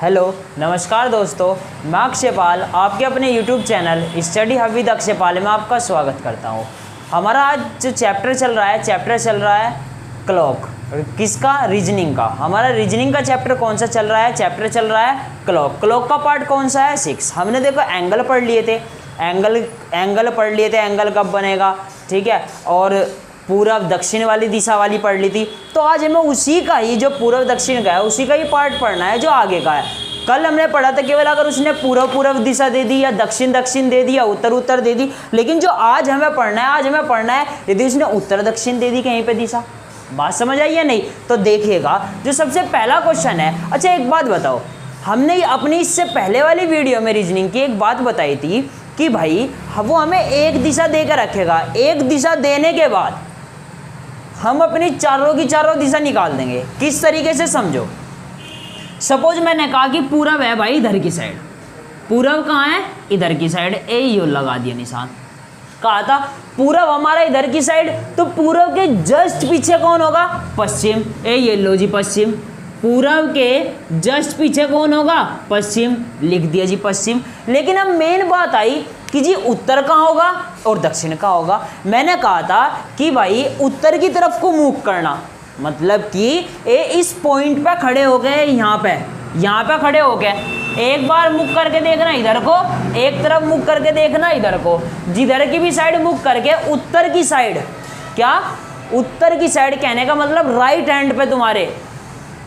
Hello नमस्कार दोस्तों, मैं अक्षयपाल आपके अपने YouTube channel study hub with Akshaypal में आपका स्वागत करता हूँ। हमारा आज जो चैप्टर चल रहा है क्लॉक। किसका? रीजनिंग का। हमारा रीजनिंग का चैप्टर कौन सा चल रहा है? चैप्टर चल रहा है क्लॉक। क्लॉक का पार्ट कौन सा है? 6। हमने देखो एंगल पढ़ लिए थे, एंगल पढ़ लिए थे, एंगल कब बनेगा, ठीक है, और पूर्व दक्षिण वाली दिशा वाली पढ़ ली थी। तो आज हमें उसी का ही जो पूर्व दक्षिण का है उसी का ही पार्ट पढ़ना है जो आगे का है। कल हमने पढ़ा था केवल अगर उसने पूर्व दिशा दे दी या दक्षिण दे दी या उत्तर दे दी, लेकिन जो आज हमें पढ़ना है यदि उसने उत्तर दक्षिण दे दी कहीं पे दिशा। बात समझ आई या नहीं? तो देखिएगा जो सबसे पहला क्वेश्चन है। अच्छा एक बात बताओ, हमने अपनी इससे पहले वाली वीडियो में रीजनिंग की एक बात बताई थी कि भाई वो हमें एक दिशा देकर रखेगा, एक दिशा देने के बाद हम अपनी चारों की चारों दिशा निकाल देंगे। किस तरीके से समझो। सपोज मैंने कहा कि पूरब है भाई इधर की साइड, पूरब कहाँ है? इधर की साइड। ए यो लगा दिया निशान। कहा था पूरब हमारा इधर की साइड, तो पूरब के जस्ट पीछे कौन होगा? पश्चिम। ए ये लो जी पश्चिम। पूरब के जस्ट पीछे कौन होगा? पश्चिम। लिख दिया जी पश्चिम। लेकिन अब मेन बात आई कि जी उत्तर कहाँ होगा और दक्षिण कहाँ होगा। मैंने कहा था कि भाई उत्तर की तरफ को मूव करना, मतलब कि इस पॉइंट पे खड़े हो गए, यहाँ पे खड़े हो गए, एक बार मुख करके देखना इधर को, एक तरफ मुख करके देखना इधर को, जिधर की भी साइड मुख करके उत्तर की साइड, क्या उत्तर की साइड कहने का मतलब राइट हैंड पे तुम्हारे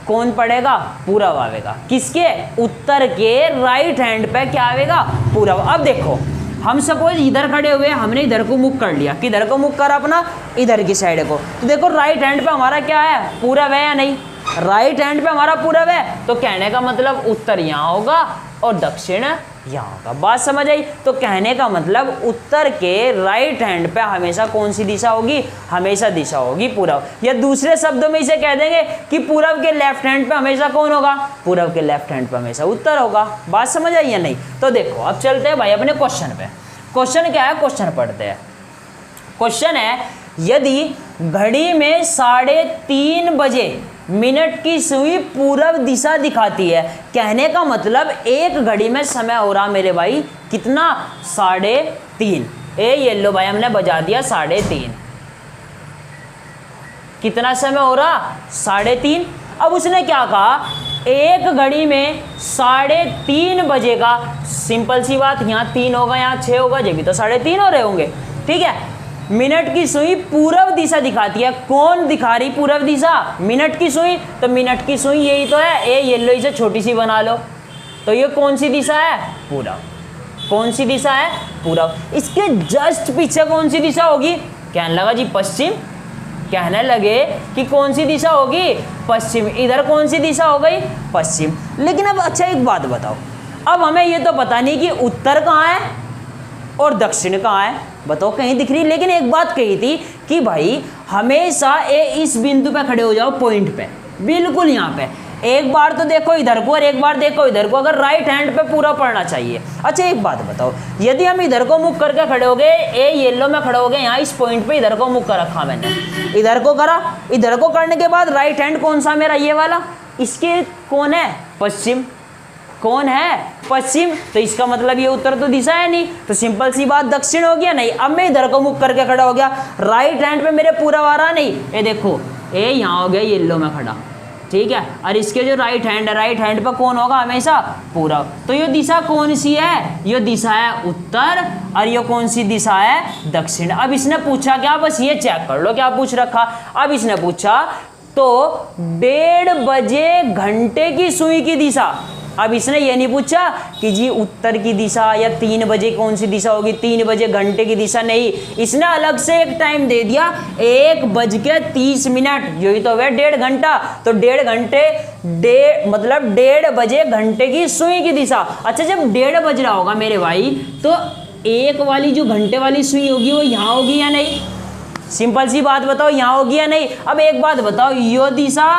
कौन पड़ेगा? पूरब आवेगा। किसके? उत्तर के राइट हैंड पे क्या आवेगा? पूरब। अब देखो हम सपोज इधर खड़े हुए, हमने इधर को मुख कर लिया, किधर को मुख करा? अपना इधर की साइड को। तो देखो राइट हैंड पे हमारा क्या है? पूरब है या नहीं? राइट हैंड पे हमारा पूरब है, तो कहने का मतलब उत्तर यहाँ होगा और दक्षिण यहाँ होगा। बात समझ आई? तो कहने का मतलब उत्तर के राइट हैंड पे हमेशा कौन सी दिशा होगी? हमेशा दिशा होगी पूरब। या दूसरे शब्दों में इसे कह देंगे कि पूरब के लेफ्ट हैंड पे हमेशा कौन होगा? पूरब के लेफ्ट हैंड पे हमेशा उत्तर होगा। बात समझ आई या नहीं? तो देखो अब चलते हैं भाई अपने क्वेश्चन पे। क्वेश्चन क्या है? क्वेश्चन पढ़ते हैं। क्वेश्चन है यदि घड़ी में 3:30 बजे मिनट की सुई पूर्व दिशा दिखाती है, कहने का मतलब एक घड़ी में समय हो रहा मेरे भाई कितना? 3:30। ये लो भाई हमने बजा दिया 3:30। कितना समय हो रहा? 3:30। अब उसने क्या कहा? एक घड़ी में 3:30 बजे का, सिंपल सी बात, यहाँ 3 होगा यहाँ 6 होगा, जब भी तो 3:30 हो रहे होंगे, ठीक है। मिनट की सुई पूर्व दिशा दिखाती है। कौन दिखा रही पूर्व दिशा? मिनट की सुई। तो मिनट की सुई यही तो है। ये लो इसे छोटी सी बना लो। तो ये कौन सी दिशा है? पूरब। कौन सी दिशा है? पूरब। इसके जस्ट पीछे कौन सी दिशा होगी? कहने लगा जी पश्चिम। कहने लगे कि कौन सी दिशा होगी? पश्चिम। इधर कौन सी दिशा हो गई? पश्चिम। लेकिन अब अच्छा एक बात बताओ, अब हमें ये तो पता नहीं कि उत्तर कहाँ है और दक्षिण कहाँ है, बताओ कहीं दिख रही। लेकिन एक बात कही थी कि भाई हमेशा इस बिंदु पे खड़े हो जाओ, पॉइंट पे, बिल्कुल यहाँ पे। एक बार तो देखो इधर को और एक बार देखो इधर को, अगर राइट हैंड पे पूरा पड़ना चाहिए। अच्छा एक बात बताओ, यदि हम इधर को मुख करके खड़े हो गए, येलो में खड़े हो गए, यहाँ इस पॉइंट पे इधर को मुख कर रखा मैंने, इधर को करा, इधर को करने के बाद राइट हैंड कौन सा मेरा? ये वाला। इसके कौन है? पश्चिम। कौन है? पश्चिम। तो इसका मतलब ये उत्तर तो दिशा है नहीं, तो सिंपल सी बात दक्षिण हो गया। नहीं, अब मैं इधर को मुख करके खड़ा हो गया, राइट हैंड पे मेरे पूरा आ रहा नहीं, ये देखो यहाँ हो गया येलो में खड़ा, ठीक है। और इसके जो राइट हैंड है, राइट हैंड पे कौन होगा? हमेशा पूरब। तो ये दिशा कौन सी है? ये दिशा है उत्तर, और ये कौन सी दिशा है? दक्षिण। अब इसने पूछा क्या? बस ये चेक कर लो क्या पूछ रखा। अब इसने पूछा तो 1:30 बजे घंटे की सुई की दिशा। अब इसने ये नहीं पूछा कि जी उत्तर की दिशा या 3 बजे कौन सी दिशा होगी, 3 बजे घंटे की दिशा, नहीं। इसने अलग से एक टाइम दे दिया 1:30। यही तो है 1.5 घंटा। तो 1.5 घंटे मतलब 1:30 बजे घंटे की सुई की दिशा। अच्छा जब 1:30 बज रहा होगा मेरे भाई, तो एक वाली जो घंटे वाली सुई होगी वो यहाँ होगी या नहीं? सिंपल सी बात बताओ, यहाँ होगी या नहीं? अब एक बात बताओ, यो दिशा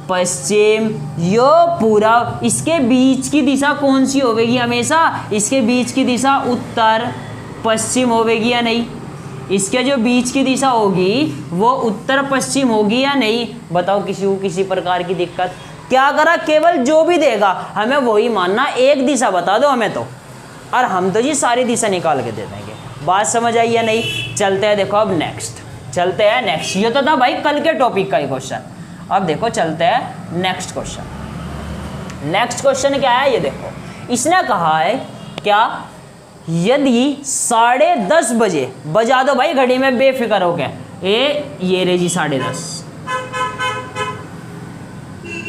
पश्चिम, यो पूरब, इसके बीच की दिशा कौन सी होगी? हमेशा इसके बीच की दिशा उत्तर पश्चिम होगी या नहीं? इसके जो बीच की दिशा होगी वो उत्तर पश्चिम होगी या नहीं? बताओ किसी को किसी प्रकार की दिक्कत? क्या करा, केवल जो भी देगा हमें वही मानना, एक दिशा बता दो हमें तो, और हम तो जी सारी दिशा निकाल के दे देंगे। बात समझ आई या नहीं? चलते हैं देखो अब नेक्स्ट, चलते हैं नेक्स्ट। ये तो था भाई कल के टॉपिक का ही क्वेश्चन। अब देखो चलते हैं नेक्स्ट क्वेश्चन। नेक्स्ट क्वेश्चन क्या है ये देखो, इसने कहा है क्या, यदि 10:30 बजे, बजा दो भाई घड़ी में बेफिक्र हो गए, ये रे जी 10:30,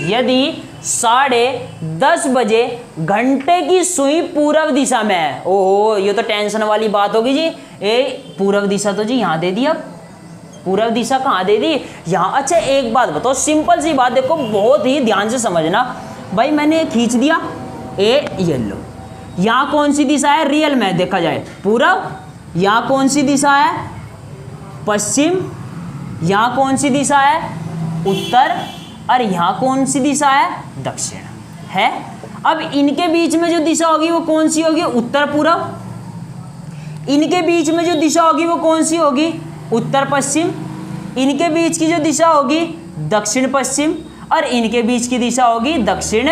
यदि 10:30 बजे घंटे की सुई पूर्व दिशा में है। ओहो, ये तो टेंशन वाली बात होगी जी। पूर्व दिशा तो जी यहाँ दे दी, अब पूर्व दिशा कहाँ दे दी, यहाँ। अच्छा एक बात बताओ, सिंपल सी बात देखो, बहुत ही ध्यान से समझना भाई। मैंने खींच दिया ये लो, यहाँ कौन सी दिशा है, रियल में देखा जाए पूर्व, यहाँ कौन सी दिशा है, पश्चिम, यहाँ कौन सी दिशा है, उत्तर, और यहाँ कौन सी दिशा है, दक्षिण है। अब इनके बीच में जो दिशा होगी वो कौन सी होगी, उत्तर पूर्व। इनके बीच में जो दिशा होगी वो कौन सी होगी, उत्तर पश्चिम। इनके बीच की जो दिशा होगी दक्षिण पश्चिम, और इनके बीच की दिशा होगी दक्षिण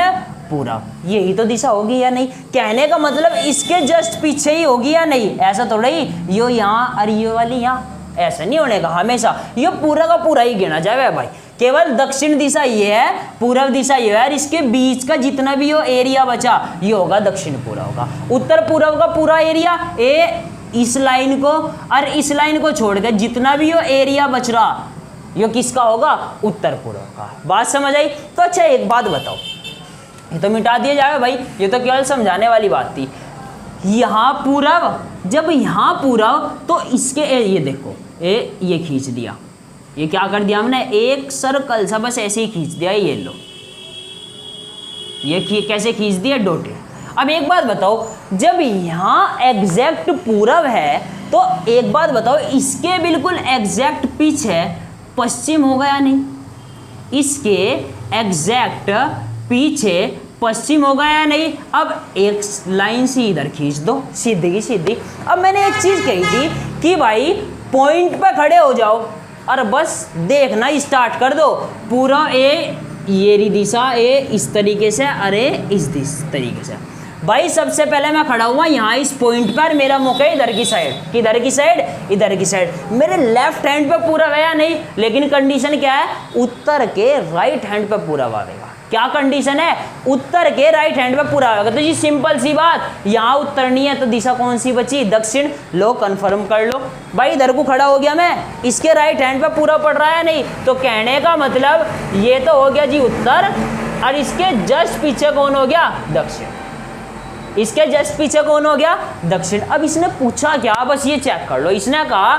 पूर्व। यही तो दिशा होगी या नहीं? कहने का मतलब इसके जस्ट पीछे ही होगी या नहीं? ऐसा थोड़ा ही यो यहाँ और ये वाली यहाँ, ऐसा नहीं होने का। हमेशा ये पूरा का पूरा ही गिना जाए भाई। केवल दक्षिण दिशा ये है, पूर्व दिशा ये है, और इसके बीच का जितना भी यो एरिया बचा ये होगा दक्षिण पूर्व होगा। उत्तर पूर्व का पूरा एरिया इस लाइन को और इस लाइन को छोड़कर जितना भी यो एरिया बच रहा यो किसका होगा, उत्तर पूर्व का। बात समझ आई? तो अच्छा एक बात बताओ, ये तो मिटा दिया जाएगा भाई, ये तो केवल समझाने वाली बात थी। यहाँ पूर्व, जब यहाँ पूर्व तो इसके ये देखो ये खींच दिया, ये क्या कर दिया हमने, एक सर्कल सा बस ऐसे ही खींच दिया। ये लो, ये कैसे खींच दिया, डोटे। अब एक बात बताओ, जब यहाँ एग्जैक्ट पूरब है तो एक बात बताओ, इसके बिल्कुल एग्जैक्ट पीछे पश्चिम होगा या नहीं? इसके एग्जैक्ट पीछे पश्चिम होगा या नहीं? अब एक लाइन से इधर खींच दो, सीधी की सीधी। अब मैंने एक चीज कही थी कि भाई पॉइंट पे खड़े हो जाओ और बस देखना स्टार्ट कर दो। पूरा ये रही दिशा, इस तरीके से, अरे इस तरीके से। भाई सबसे पहले मैं खड़ा हुआ यहाँ इस पॉइंट पर, मेरा मुख है इधर की साइड, किधर की साइड, इधर की साइड। मेरे लेफ्ट हैंड पे पूरा गया नहीं, लेकिन कंडीशन क्या है, उत्तर के राइट हैंड पे पूरा आएगा। क्या कंडीशन है, उत्तर के राइट हैंड पे पूरा आएगा। तो जी सिंपल सी बात, यहाँ उत्तर नहीं है तो दिशा कौन सी बची, दक्षिण। लो कंफर्म कर लो भाई, इधर को खड़ा हो गया मैं, इसके राइट हैंड पे पूरा पड़ रहा है नहीं, तो कहने का मतलब ये तो हो गया जी उत्तर, और इसके जस्ट पीछे कौन हो गया, दक्षिण। इसके जस्ट पीछे कौन हो गया, दक्षिण। अब इसने पूछा क्या, बस ये चेक कर लो। इसने कहा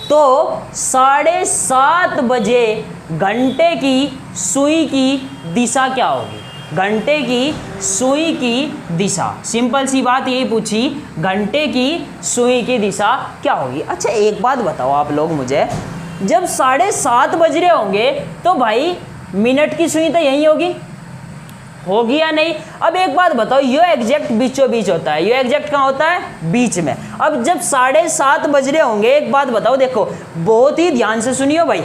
तो 7:30 बजे घंटे की सुई की दिशा क्या होगी, घंटे की सुई की दिशा। सिंपल सी बात यही पूछी, घंटे की सुई की दिशा क्या होगी। अच्छा एक बात बताओ आप लोग मुझे, जब 7:30 बज रहे होंगे तो भाई मिनट की सुई तो यही होगी या नहीं? अब एक बात बताओ, ये एग्जैक्ट बीचों बीच होता है, ये एग्जैक्ट कहाँ होता है, बीच में। अब जब 7:30 बज रहे होंगे, एक बात बताओ, देखो बहुत ही ध्यान से सुनियो भाई।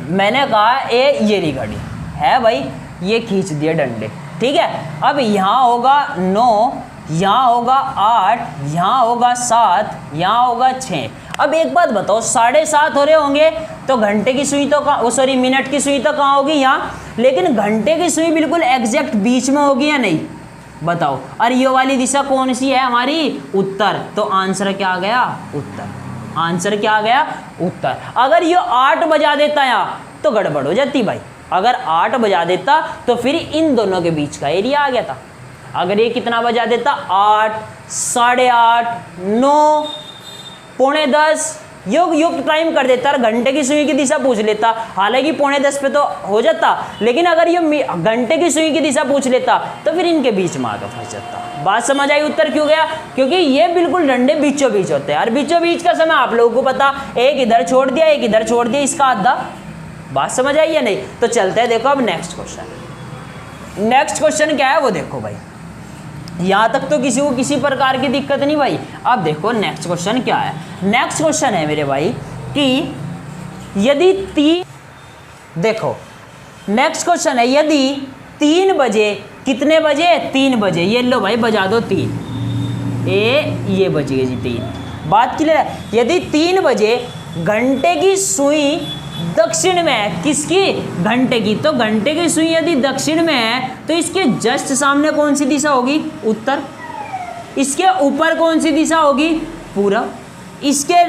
मैंने कहा ये रही घड़ी है भाई, ये खींच दिए डंडे, ठीक है। अब यहाँ होगा 9, यहाँ होगा 8, यहाँ होगा 7, यहाँ होगा 6। अब एक बात बताओ, 7:30 हो रहे होंगे तो घंटे की सुई तो सॉरी मिनट की सुई तो कहाँ होगी, यहाँ। लेकिन घंटे की सुई बिल्कुल एग्जैक्ट बीच में होगी या नहीं, बताओ। और ये वाली दिशा कौन सी है हमारी, उत्तर। तो आंसर क्या आ गया, उत्तर। आंसर क्या आ गया, उत्तर। अगर ये 8 बजा देता यहाँ तो गड़बड़ हो जाती भाई। अगर 8 बजा देता तो फिर इन दोनों के बीच का एरिया आ गया था। अगर ये कितना बजा देता, 8, 8:30, 9, 9:45, योग टाइम कर देता और घंटे की सुई की दिशा पूछ लेता। हालांकि 9:45 पे तो हो जाता, लेकिन अगर ये घंटे की सुई की दिशा पूछ लेता तो फिर इनके बीच में आकर फंस जाता। बात समझ आई, उत्तर क्यों गया, क्योंकि ये बिल्कुल डंडे बीचों बीच होते हैं। और बीचों बीच का समय आप लोगों को पता, एक इधर छोड़ दिया, एक इधर छोड़ दिया, इसका आधा। बात समझ आई या नहीं? तो चलते हैं, देखो अब नेक्स्ट क्वेश्चन। नेक्स्ट क्वेश्चन क्या है वो देखो भाई, यहां तक तो किसी को किसी प्रकार की दिक्कत नहीं भाई। अब देखो नेक्स्ट क्वेश्चन क्या है। नेक्स्ट क्वेश्चन है मेरे भाई कि यदि देखो नेक्स्ट क्वेश्चन है, यदि 3 बजे, कितने बजे? 3 बजे, ये लो भाई बजा दो 3, ये बज गई जी 3। बात क्लियर है? यदि 3 बजे घंटे की सुई दक्षिण में है, किसकी? घंटे की। तो घंटे की सुई यदि दक्षिण में है तो इसके जस्ट सामने कौन सी दिशा होगी? उत्तर। इसके ऊपर कौन सी दिशा होगी? पूरब। इसके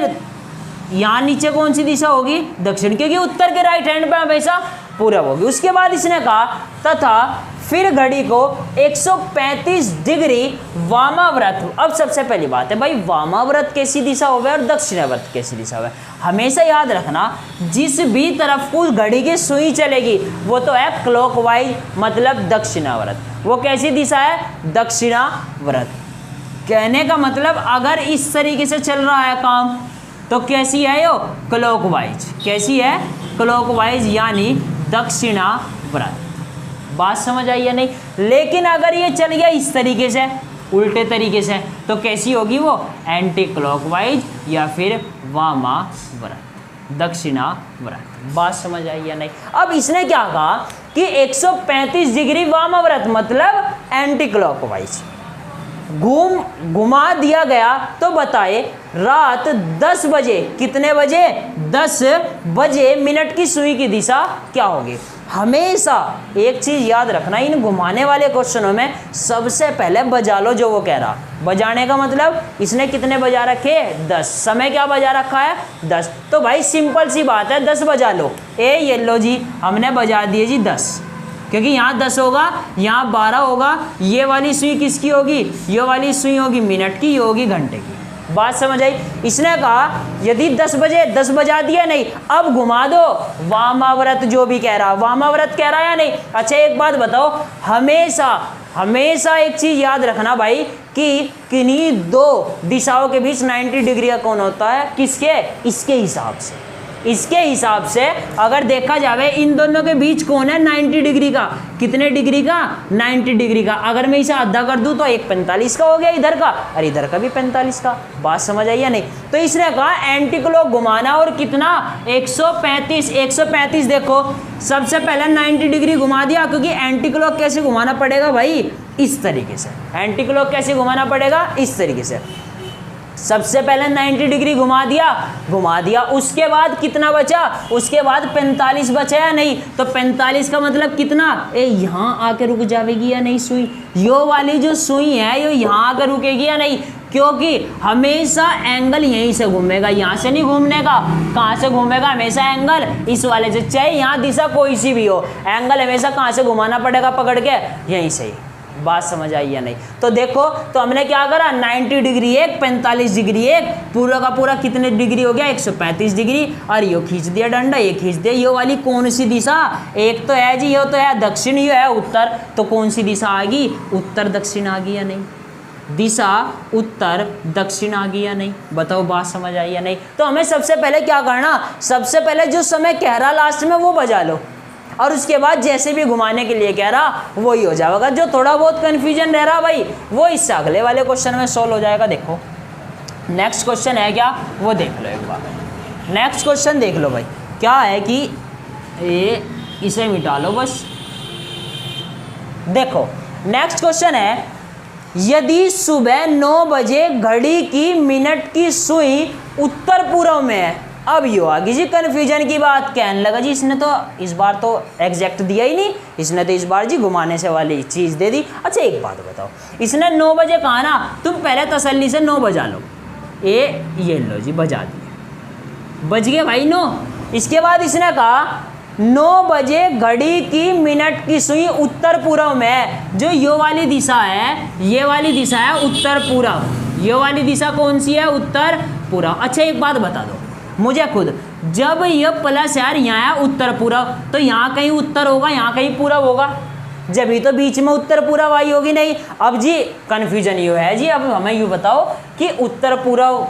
यहाँ नीचे कौन सी दिशा होगी? दक्षिण, क्योंकि उत्तर के राइट हैंड पे हमेशा पूरब होगी। उसके बाद इसने कहा तथा फिर घड़ी को 135 डिग्री वामाव्रत। अब सबसे पहली बात है भाई, वामाव्रत कैसी दिशा होवे और दक्षिणाव्रत कैसी दिशा होवे? हमेशा याद रखना, जिस भी तरफ को घड़ी की सुई चलेगी वो तो है क्लॉकवाइज, मतलब दक्षिणाव्रत। वो कैसी दिशा है? दक्षिणाव्रत। कहने का मतलब अगर इस तरीके से चल रहा है काम तो कैसी है यो? क्लॉकवाइज। कैसी है? क्लॉकवाइज, यानी दक्षिणाव्रत। बात समझ आई या नहीं? लेकिन अगर ये चल गया इस तरीके से, उल्टे तरीके से, तो कैसी होगी वो? एंटी क्लॉकवाइज या फिर वामाव्रत, दक्षिणाव्रत। बात समझ आई या नहीं? अब इसने क्या कहा कि 135 डिग्री वामाव्रत मतलब एंटी क्लॉकवाइज घुमा दिया गया, तो बताए रात 10 बजे, कितने बजे? 10 बजे मिनट की सुई की दिशा क्या होगी? हमेशा एक चीज याद रखना, इन घुमाने वाले क्वेश्चनों में सबसे पहले बजा लो जो वो कह रहा। बजाने का मतलब इसने कितने बजा रखे? 10। समय क्या बजा रखा है? 10। तो भाई सिंपल सी बात है, 10 बजा लो। ये लो जी, हमने बजा दिए जी 10, क्योंकि यहाँ 10 होगा, यहाँ 12 होगा। ये वाली सुई किसकी होगी? ये वाली सुई होगी मिनट की, ये होगी घंटे की। बात समझ आई? इसने कहा यदि 10 बजे, 10 बजा दिया नहीं, अब घुमा दो वामाव्रत, जो भी कह रहा। वामाव्रत कह रहा है या नहीं? अच्छा एक बात बताओ, हमेशा एक चीज याद रखना भाई कि किन्हीं दो दिशाओं के बीच 90 डिग्री का कोण होता है। किसके? इसके हिसाब से। इसके हिसाब से अगर देखा जाए इन दोनों के बीच कौन है? 90 डिग्री का। कितने डिग्री का? 90 डिग्री का। अगर मैं इसे आधा कर दूं तो एक 45 का हो गया इधर का, और इधर का भी 45 का। बात समझ आई या नहीं? तो इसने कहा एंटी क्लॉक घुमाना, और कितना? 135। 135 देखो, सबसे पहले 90 डिग्री घुमा दिया, क्योंकि एंटी क्लॉक कैसे घुमाना पड़ेगा भाई? इस तरीके से। एंटी क्लॉक कैसे घुमाना पड़ेगा? इस तरीके से। सबसे पहले 90 डिग्री घुमा दिया। उसके बाद कितना बचा? उसके बाद 45 बचा या नहीं? तो 45 का मतलब कितना? यहाँ आके रुक जाएगी या नहीं सुई? यो वाली जो सुई है यो यहाँ आकर रुकेगी या नहीं? क्योंकि हमेशा एंगल यहीं से घूमेगा, यहाँ से नहीं घूमने का। कहाँ से घूमेगा? हमेशा एंगल इस वाले से, चाहे यहाँ दिशा कोई सी भी हो, एंगल हमेशा कहाँ से घुमाना पड़ेगा? पकड़ के यहीं से ही। बात समझ आई या नहीं? तो देखो, तो हमने क्या करा? 90 डिग्री एक, 45 डिग्री एक, पूरा का पूरा कितने डिग्री हो गया? 135 डिग्री। और यो खींच दिया डंडा, ये खींच दिया। ये वाली कौन सी दिशा? एक तो है जी, ये तो है दक्षिण, ये है उत्तर। तो कौन सी दिशा आ गई? उत्तर दक्षिण आ गई या नहीं? दिशा उत्तर दक्षिण आ गई या नहीं? बताओ, बात समझ आई या नहीं? तो हमें सबसे पहले क्या करना? सबसे पहले जो समय कह रहा लास्ट में वो बजा लो, और उसके बाद जैसे भी घुमाने के लिए कह रहा वही हो जाएगा। जो थोड़ा बहुत कन्फ्यूजन रह रहा भाई, वो इससे अगले वाले क्वेश्चन में सॉल्व हो जाएगा। देखो नेक्स्ट क्वेश्चन है क्या, वो देख लो एक बार। नेक्स्ट क्वेश्चन देख लो भाई, क्या है कि ये इसे मिटा लो बस। देखो नेक्स्ट क्वेश्चन है, यदि सुबह 9 बजे घड़ी की मिनट की सुई उत्तर पूर्व में है। अब यो आ गई जी कन्फ्यूजन की बात। कहने लगा जी इसने तो इस बार तो एग्जैक्ट दिया ही नहीं, इसने तो इस बार जी घुमाने से वाली चीज़ दे दी। अच्छा एक बात बताओ, इसने 9 बजे कहा ना, तुम पहले तसल्ली से 9 बजा लो। ये लो जी बजा दिए, बज गए भाई 9। इसके बाद इसने कहा 9 बजे घड़ी की मिनट की सुई उत्तर पूर्व में है। जो ये वाली दिशा है, ये वाली दिशा है उत्तर पूर्व। ये वाली दिशा कौन सी है? उत्तर पूर्व। अच्छा एक बात बता दो मुझे खुद, जब ये प्लस यार यहाँ है उत्तर पूर्व, तो यहाँ कहीं उत्तर होगा, यहाँ कहीं पूर्व होगा, जब ही तो बीच में उत्तर पूर्व आई होगी नहीं। अब जी कन्फ्यूजन ये है जी, अब हमें यूँ बताओ कि उत्तर पूर्व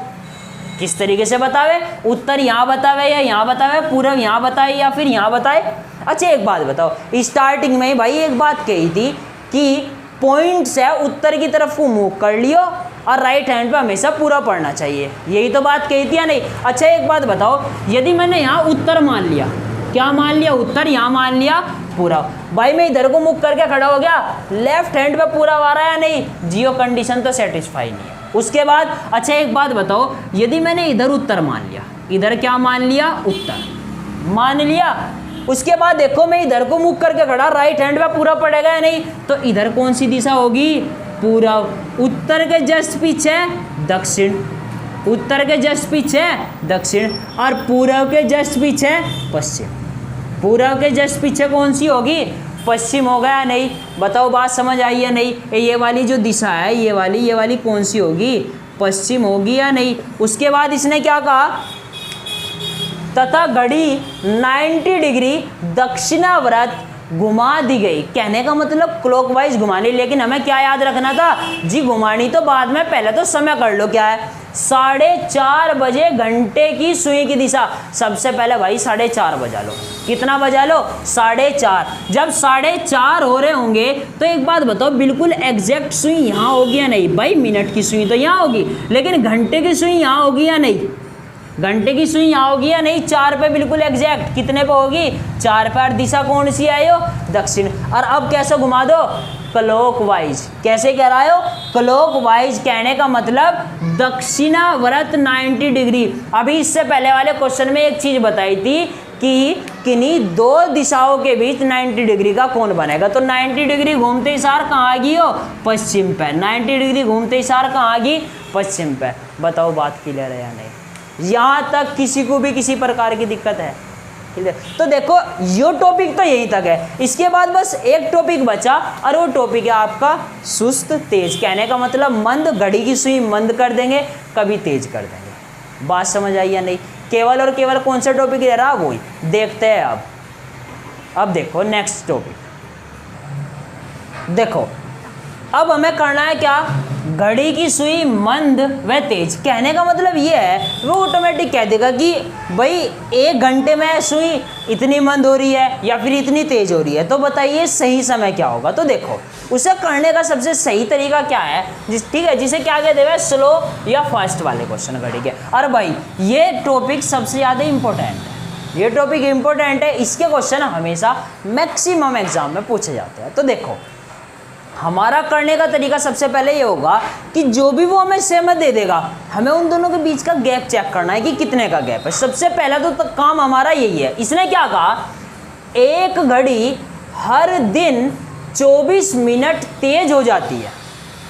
किस तरीके से बतावे? उत्तर यहाँ बतावे या यहाँ बतावे? पूर्व यहाँ बताए या फिर यहाँ बताए? अच्छा एक बात बताओ, स्टार्टिंग में ही भाई एक बात कही थी कि पॉइंट से उत्तर की तरफ को मूव कर लियो और राइट हैंड पे हमेशा पूरा पढ़ना चाहिए, यही तो बात कही थी या नहीं? अच्छा एक बात बताओ, यदि मैंने यहाँ उत्तर मान लिया, क्या मान लिया? उत्तर यहाँ मान लिया, पूरा। भाई मैं इधर को मुख करके खड़ा हो गया, लेफ्ट हैंड पे पूरा आ रहा है या नहीं, जियो कंडीशन तो सेटिस्फाई नहीं है। उसके बाद अच्छा एक बात बताओ, यदि मैंने इधर उत्तर मान लिया, इधर क्या मान लिया, उत्तर मान लिया, उसके बाद देखो मैं इधर को मुख करके खड़ा, राइट हैंड पे पूरा पड़ेगा या नहीं, तो इधर कौन सी दिशा होगी, पूरब। उत्तर के जस्ट पीछे दक्षिण, उत्तर के जस्ट पीछे दक्षिण, और पूरब के जस्ट पीछे पश्चिम। पूरब के जस्ट पीछे कौन सी होगी, पश्चिम होगा या नहीं, बताओ बात समझ आई या नहीं। ये वाली जो दिशा है, ये वाली कौन सी होगी, पश्चिम होगी या नहीं। उसके बाद इसने क्या कहा, तथा घड़ी 90 डिग्री दक्षिणावर्त घुमा दी गई। कहने का मतलब क्लॉकवाइज घुमानी, लेकिन हमें क्या याद रखना था जी, घुमानी तो बाद में, पहले तो समय कर लो क्या है, 4:30 बजे घंटे की सुई की दिशा। सबसे पहले भाई 4:30 बजा लो, कितना बजा लो, 4:30। जब 4:30 हो रहे होंगे तो एक बात बताओ, बिल्कुल एग्जैक्ट सुई यहाँ होगी या नहीं, भाई मिनट की सुई तो यहाँ होगी, लेकिन घंटे की सुई यहाँ होगी या नहीं, घंटे की सुई यहाँ होगी या नहीं, 4 पे बिल्कुल एग्जैक्ट, कितने पे होगी, 4 पे। और दिशा कौन सी आई हो, दक्षिण। और अब कैसे घुमा दो, क्लॉकवाइज। कैसे कह रहा हो, क्लॉकवाइज। कहने का मतलब दक्षिणावर्त 90 डिग्री। अभी इससे पहले वाले क्वेश्चन में एक चीज बताई थी कि किन्हीं दो दिशाओं के बीच 90 डिग्री का कोण बनेगा, तो 90 डिग्री घूमते ही सार कहाँ आ गई हो, पश्चिम पे। 90 डिग्री घूमते ही सार कहाँ आ गई, पश्चिम पे। बताओ बात क्लियर है या नहीं, यहाँ तक किसी को भी किसी प्रकार की दिक्कत है, क्लियर। तो देखो ये टॉपिक तो यहीं तक है, इसके बाद बस एक टॉपिक बचा, और वो टॉपिक है आपका सुस्त तेज। कहने का मतलब मंद, घड़ी की सुई मंद कर देंगे, कभी तेज कर देंगे। बात समझ आई या नहीं। केवल और केवल कौन सा टॉपिक दे रहा, वही देखते हैं। अब देखो नेक्स्ट टॉपिक देखो, अब हमें करना है क्या, घड़ी की सुई मंद व तेज। कहने का मतलब ये है, वो ऑटोमेटिक कह देगा कि भाई 1 घंटे में सुई इतनी मंद हो रही है या फिर इतनी तेज हो रही है, तो बताइए सही समय क्या होगा। तो देखो उसे करने का सबसे सही तरीका क्या है, ठीक है, जिसे क्या कहते हैं, स्लो या फास्ट वाले क्वेश्चन घड़ी के। और भाई ये टॉपिक सबसे ज़्यादा इंपॉर्टेंट है, ये टॉपिक इंपॉर्टेंट है, इसके क्वेश्चन हमेशा मैक्सिमम एग्जाम में पूछे जाते हैं। तो देखो हमारा करने का तरीका सबसे पहले ये होगा कि जो भी वो हमें समय दे देगा, हमें उन दोनों के बीच का गैप चेक करना है कि कितने का गैप है। सबसे पहला तो काम हमारा यही है। इसने क्या कहा, एक घड़ी हर दिन 24 मिनट तेज हो जाती है।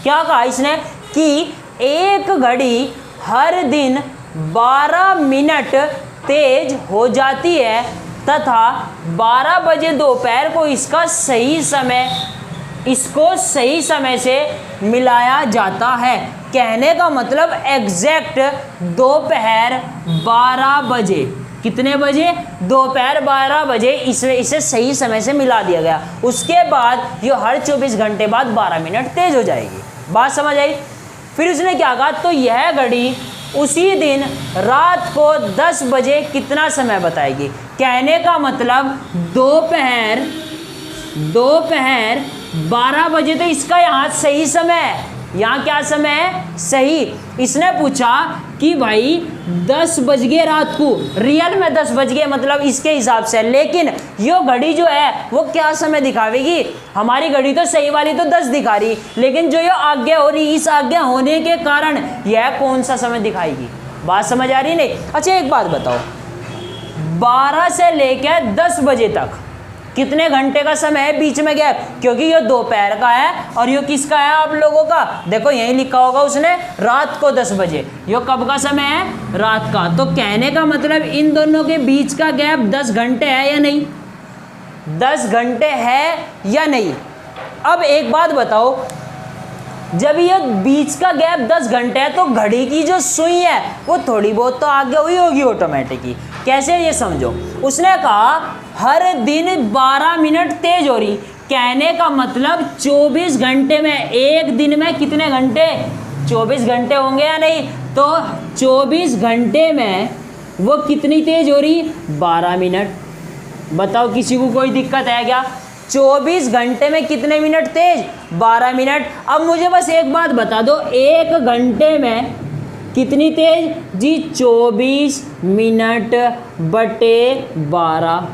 क्या कहा इसने कि एक घड़ी हर दिन 12 मिनट तेज हो जाती है, तथा 12 बजे दोपहर को इसको सही समय से मिलाया जाता है। कहने का मतलब एग्जैक्ट दोपहर 12 बजे, कितने बजे, दोपहर 12 बजे इसे सही समय से मिला दिया गया। उसके बाद ये हर 24 घंटे बाद 12 मिनट तेज हो जाएगी। बात समझ आई। फिर उसने क्या कहा, तो यह घड़ी उसी दिन रात को 10 बजे कितना समय बताएगी। कहने का मतलब दोपहर 12 बजे, तो इसका यहाँ सही समय है, यहाँ क्या समय है, सही। इसने पूछा कि भाई 10 बज गए रात को, रियल में 10 बज गए मतलब इसके हिसाब से, लेकिन यो घड़ी जो है वो क्या समय दिखावेगी, हमारी घड़ी तो सही वाली तो 10 दिखा रही, लेकिन जो ये आज्ञा हो रही, इस आज्ञा होने के कारण यह कौन सा समय दिखाएगी। बात समझ आ रही नहीं। अच्छा एक बात बताओ, 12 से लेकर 10 बजे तक कितने घंटे का समय है बीच में गैप, क्योंकि ये दोपहर का है और ये किसका है, आप लोगों का। देखो यही लिखा होगा उसने, रात को 10 बजे। ये कब का समय है, रात का। तो कहने का मतलब इन दोनों के बीच का गैप 10 घंटे है या नहीं, 10 घंटे है या नहीं। अब एक बात बताओ, जब ये बीच का गैप 10 घंटे है तो घड़ी की जो सुई है वो थोड़ी बहुत तो आगे हुई होगी ऑटोमेटिकली। कैसे, ये समझो। उसने कहा हर दिन 12 मिनट तेज हो रही, कहने का मतलब 24 घंटे में, एक दिन में कितने घंटे, 24 घंटे होंगे या नहीं। तो 24 घंटे में वो कितनी तेज हो रही, 12 मिनट। बताओ किसी को कोई दिक्कत है क्या, 24 घंटे में कितने मिनट तेज, 12 मिनट। अब मुझे बस एक बात बता दो, एक घंटे में कितनी तेज जी, 24 मिनट बटे 12।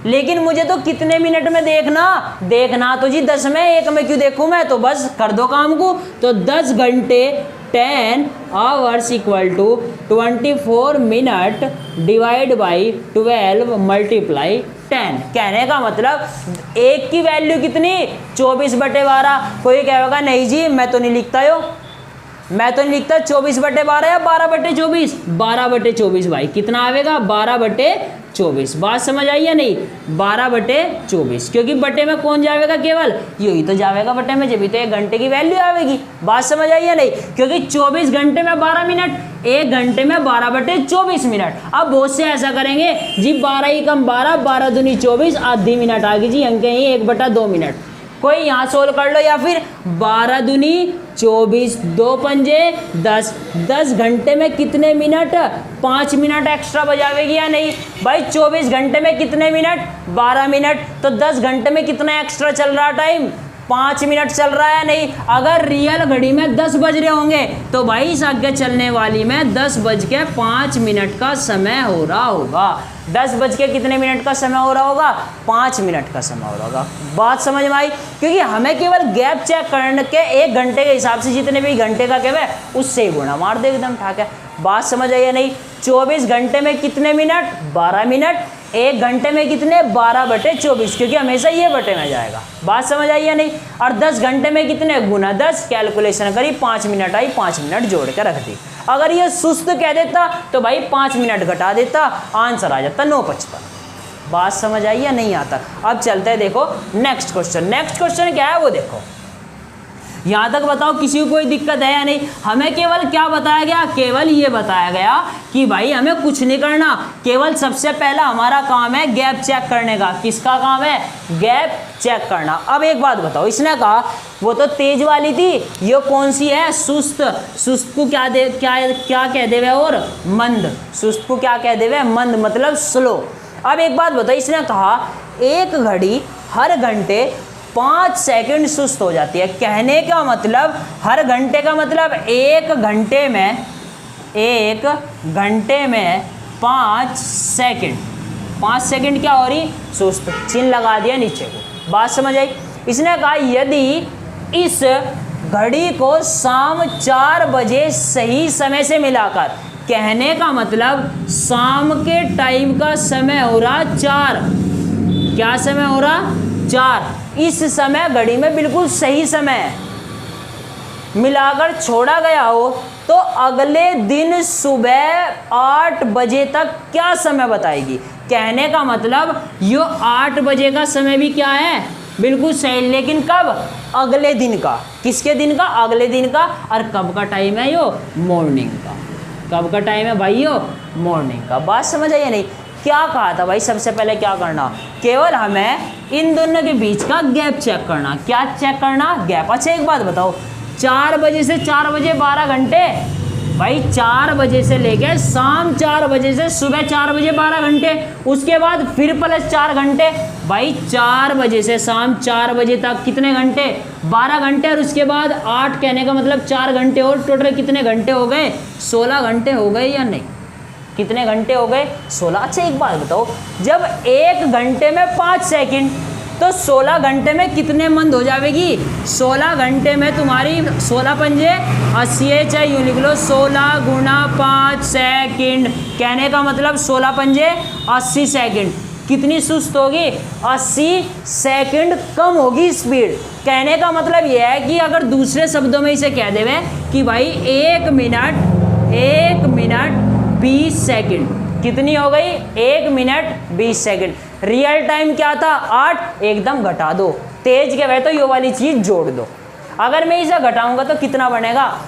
लेकिन मुझे तो कितने मिनट में देखना तो जी 10 में, 1 में क्यों देखूं मैं, तो बस कर दो काम को। तो 10 घंटे 10 hours equal to 24 minute divide by 12 multiply 10। कहने का मतलब एक की वैल्यू कितनी, 24/12। कोई कहेगा नहीं जी मैं तो नहीं लिखता 24/12 या 12/24। 12/24 भाई कितना आएगा, 12/24। बात समझ आई या नहीं, 12/24, क्योंकि बटे में कौन जाएगा, केवल यही तो जाएगा बटे में, जब तो 1 घंटे की वैल्यू आएगी। बात समझ आई या नहीं, क्योंकि 24 घंटे में 12 मिनट, 1 घंटे में 12/24 मिनट। अब बहुत से ऐसा करेंगे जी 12 ही कम 12, 12 दूनी 24, आधी मिनट आ गई जी, अंक ही 1/2 मिनट। कोई यहाँ सोल्व कर लो, या फिर 12 दूनी 24, 2 पंजे 10, 10 घंटे में कितने मिनट, 5 मिनट एक्स्ट्रा बजावेगी या नहीं भाई। 24 घंटे में कितने मिनट, 12 मिनट, तो 10 घंटे में कितना एक्स्ट्रा चल रहा टाइम, 5 मिनट चल रहा है नहीं। अगर रियल घड़ी में 10 बज रहे होंगे तो भाई इस आगे चलने वाली में 10:05 का समय हो रहा होगा। 10 बज के कितने मिनट का समय हो रहा होगा, 5 मिनट का समय हो रहा होगा। बात समझ में आई, क्योंकि हमें केवल गैप चेक करने के 1 घंटे के हिसाब से जितने भी घंटे का गैप है उससे ही गुणा मार दे, एकदम ठाक है। बात समझ आई या नहीं। 24 घंटे में कितने मिनट, 12 मिनट, 1 घंटे में कितने, 12/24, क्योंकि हमेशा ये बटे में जाएगा। बात समझ आई या नहीं। और 10 घंटे में कितने, गुना 10, कैलकुलेशन करी, 5 मिनट आई, 5 मिनट जोड़ के रख दी। अगर ये सुस्त कह देता तो भाई 5 मिनट घटा देता, आंसर आ जाता 9:55। बात समझ आई या नहीं आता। अब चलते हैं, देखो नेक्स्ट क्वेश्चन क्या है वो देखो। यहाँ तक बताओ किसी को कोई दिक्कत है या नहीं। हमें केवल क्या बताया गया, केवल ये बताया गया कि भाई हमें कुछ नहीं करना, केवल सबसे पहला हमारा काम है गैप चेक करने का। किसका काम है, गैप चेक करना। अब एक बात बताओ, इसने कहा वो तो तेज वाली थी, ये कौन सी है, सुस्त। सुस्त को क्या कह देवे, और मंद। सुस्त को क्या कह देवे, मंद, मतलब स्लो। अब एक बात बताओ, इसने कहा एक घड़ी हर घंटे 5 सेकंड सुस्त हो जाती है। कहने का मतलब हर घंटे का मतलब 1 घंटे में 5 सेकंड। 5 सेकंड क्या हो रही, सुस्त, चिन्ह लगा दिया नीचे को। बात समझ आई। इसने कहा यदि इस घड़ी को शाम 4 बजे सही समय से मिलाकर, कहने का मतलब शाम के टाइम का समय हो रहा 4, क्या समय हो रहा 4, इस समय घड़ी में बिल्कुल सही समय है, मिलाकर छोड़ा गया हो तो अगले दिन सुबह 8 बजे तक क्या समय बताएगी। कहने का मतलब यो 8 बजे का समय भी क्या है, बिल्कुल सही, लेकिन कब, अगले दिन का। किसके दिन का, अगले दिन का। और कब का टाइम है यो, मॉर्निंग का। कब का टाइम है भाई यो, मॉर्निंग का। बात समझ आई या नहीं। क्या कहा था भाई, सबसे पहले क्या करना, केवल हमें इन दोनों के बीच का गैप चेक करना। क्या चेक करना, गैप। अच्छा एक बात बताओ, 4 बजे से 4 बजे 12 घंटे, भाई 4 बजे से लेकर शाम 4 बजे से सुबह 4 बजे 12 घंटे, उसके बाद फिर प्लस 4 घंटे, भाई 4 बजे से शाम 4 बजे तक कितने घंटे, 12 घंटे, और उसके बाद 8, कहने का मतलब 4 घंटे और, टोटल कितने घंटे हो गए, 16 घंटे हो गए या नहीं। कितने घंटे हो गए, 16। अच्छा एक बात बताओ, जब 1 घंटे में 5 सेकंड, तो 16 घंटे में कितने मंद हो जाएगी, 16 घंटे में तुम्हारी 16 पंजे 80, चाहे यूँ लिख लो 16 गुना 5 सेकंड। कहने का मतलब 16 पंजे 80 सेकंड। कितनी सुस्त होगी, 80 सेकंड कम होगी स्पीड। कहने का मतलब यह है कि अगर दूसरे शब्दों में इसे कह देवे कि भाई 1 मिनट 20 सेकंड, कितनी हो गई, 1 मिनट 20 सेकंड। रियल टाइम क्या था 8, एकदम घटा दो, तेज के वह तो ये वाली चीज जोड़ दो। अगर मैं इसे घटाऊंगा तो कितना बनेगा,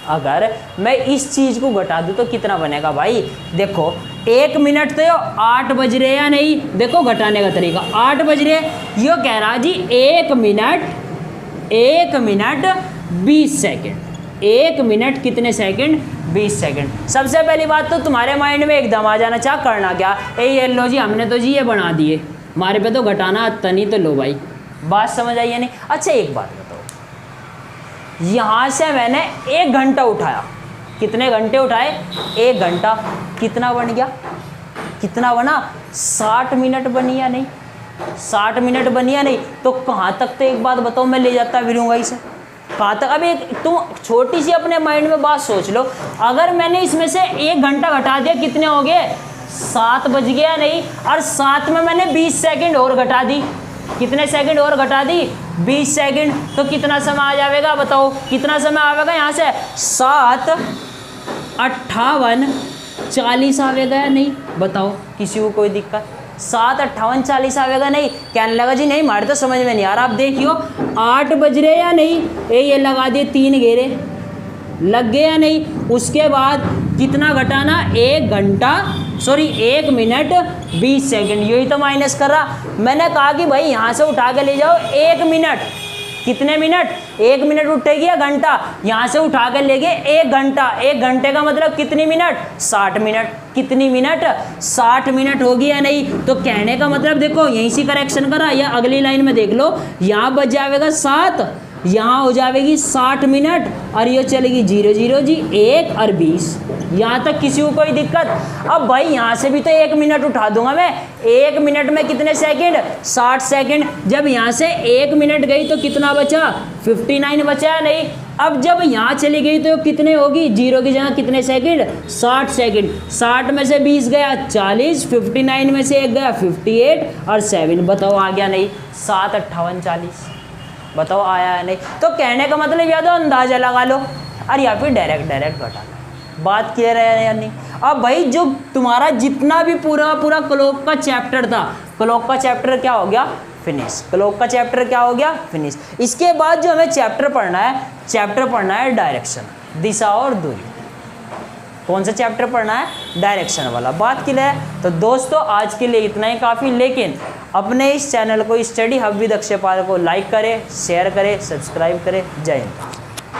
अगर मैं इस चीज को घटा दूं तो कितना बनेगा भाई। देखो 1 मिनट तो 8 बज रहे या नहीं, देखो घटाने का तरीका, 8 बज रहे, यो कह रहा जी 1 मिनट 20 सेकंड। 1 मिनट कितने सेकंड, 20 सेकंड। सबसे पहली बात तो तुम्हारे माइंड में एकदम आ जाना चाहिए, करना क्या, ये लो जी हमने तो जी ये बना दिए, हमारे पे तो घटाना आता नहीं, तो लो भाई। बात समझ आई या नहीं। अच्छा एक बात बताओ, यहाँ से मैंने 1 घंटा उठाया, कितने घंटे उठाए, 1 घंटा, कितना बन गया, कितना बना, 60 मिनट बनी या नहीं, 60 मिनट बनी या नहीं। तो कहाँ तक, तो एक बात बताओ, मैं ले जाता फिरूंगा इसे कहाँ तक। अब एक तुम छोटी सी अपने माइंड में बात सोच लो, अगर मैंने इसमें से 1 घंटा घटा दिया, कितने हो गए, 7 बज गया नहीं, और 7 में मैंने 20 सेकंड और घटा दी, कितने सेकंड और घटा दी, 20 सेकंड। तो कितना समय आ जाएगा बताओ, कितना समय आएगा यहाँ से, 7 58 40 आवेगा या नहीं, बताओ किसी को कोई दिक्कत, 7 58 40 आवेगा नहीं। कहने लगा जी नहीं हमारे तो समझ में नहीं आ रहा। आप देखियो 8 बज रहे या नहीं, ये लगा दिए 3 घेरे, लग गए या नहीं। उसके बाद कितना घटाना, 1 घंटा 1 मिनट 20 सेकंड, यही तो माइनस कर रहा। मैंने कहा कि भाई यहाँ से उठा के ले जाओ 1 मिनट, कितने मिनट, 1 मिनट उठेगी या घंटा, यहाँ से उठा के ले गए 1 घंटा, 1 घंटे का मतलब कितनी मिनट, 60 मिनट, कितनी मिनट, 60 मिनट होगी या नहीं। तो कहने का मतलब देखो यहीं से करेक्शन करा, या अगली लाइन में देख लो, यहाँ बच जाएगा 7, यहाँ हो जाएगी 60 मिनट, और ये चलेगी 0 0 जी 1 और 20, यहाँ तक किसी को कोई दिक्कत। अब भाई यहाँ से भी तो 1 मिनट उठा दूंगा मैं, 1 मिनट में कितने सेकंड, 60 सेकंड। जब यहाँ से 1 मिनट गई तो कितना बचा, 59 बचा या नहीं। अब जब यहाँ चली गई तो कितने होगी, 0 की जगह कितने सेकंड, 60 सेकंड। 60 में से 20 गया 40, 59 में से 1 गया 58 और 7, बताओ आ गया नहीं, 7 58 40, बताओ आया है नहीं। तो कहने का मतलब या तो अंदाजा लगा लो, और या फिर डायरेक्ट घटा लो। बात क्लियर है या नहीं। अब भाई जो तुम्हारा जितना भी पूरा क्लॉक का चैप्टर था, क्लॉक का चैप्टर क्या हो गया, फिनिश। क्लॉक का चैप्टर क्या हो गया, फिनिश। इसके बाद जो हमें चैप्टर पढ़ना है डायरेक्शन, दिशा और दूरी। कौन सा चैप्टर पढ़ना है, डायरेक्शन वाला। बात क्लियर है। तो दोस्तों आज के लिए इतना ही काफ़ी, लेकिन अपने इस चैनल को स्टडी हब विद अक्षय पाल को लाइक करें, शेयर करें, सब्सक्राइब करें। जय हिंद।